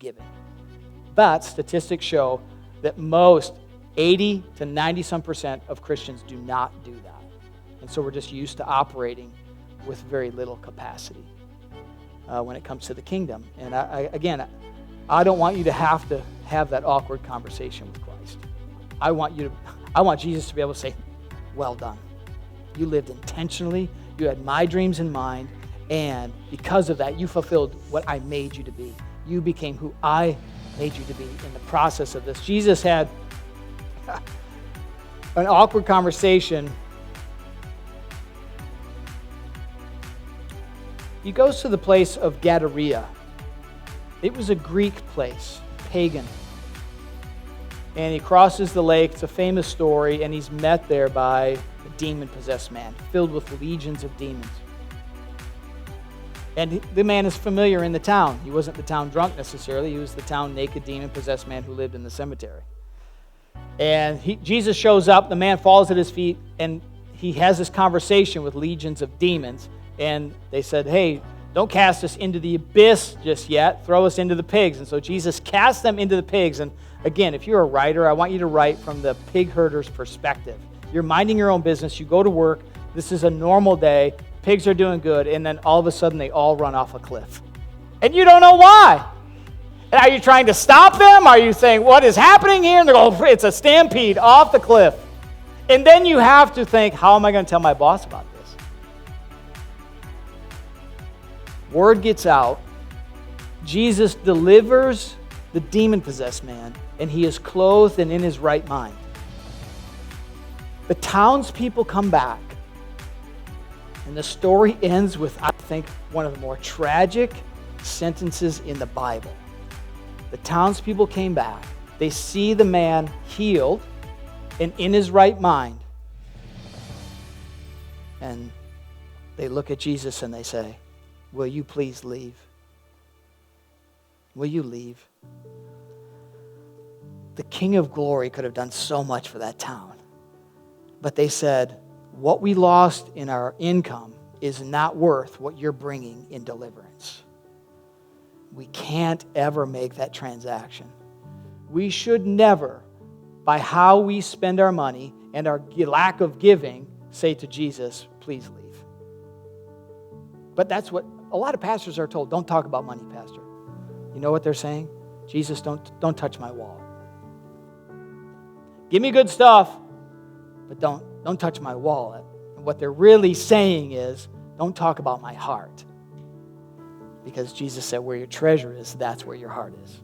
giving. But statistics show that most 80 to 90% of Christians do not do that. And so we're just used to operating with very little capacity when it comes to the kingdom. And I don't want you to have that awkward conversation with Christ. I want Jesus to be able to say, well done. You lived intentionally. You had my dreams in mind. And because of that, you fulfilled what I made you to be. You became who I made you to be in the process of this. Jesus had an awkward conversation. He goes to the place of Gadara. It was a Greek place, pagan. And he crosses the lake. It's a famous story. And he's met there by a demon-possessed man, filled with legions of demons. And the man is familiar in the town. He wasn't the town drunk necessarily. He was the town naked, demon-possessed man who lived in the cemetery. And Jesus shows up. The man falls at his feet. And he has this conversation with legions of demons. And they said, hey, don't cast us into the abyss just yet. Throw us into the pigs. And so Jesus casts them into the pigs. And again, if you're a writer, I want you to write from the pig herder's perspective. You're minding your own business. You go to work. This is a normal day. Pigs are doing good. And then all of a sudden, they all run off a cliff. And you don't know why. And are you trying to stop them? Are you saying, what is happening here? And they go, it's a stampede off the cliff. And then you have to think, how am I going to tell my boss about this? Word gets out. Jesus delivers the demon-possessed man, and he is clothed and in his right mind. The townspeople come back, and the story ends with, I think, one of the more tragic sentences in the Bible. The townspeople came back. They see the man healed and in his right mind. And they look at Jesus and they say, will you please leave? Will you leave? The King of Glory could have done so much for that town. But they said, what we lost in our income is not worth what you're bringing in deliverance. We can't ever make that transaction. We should never, by how we spend our money and our lack of giving, say to Jesus, please leave. But that's what a lot of pastors are told. Don't talk about money, pastor. You know what they're saying? Jesus, don't touch my wallet. Give me good stuff, but don't touch my wallet. And what they're really saying is, don't talk about my heart. Because Jesus said, where your treasure is, that's where your heart is.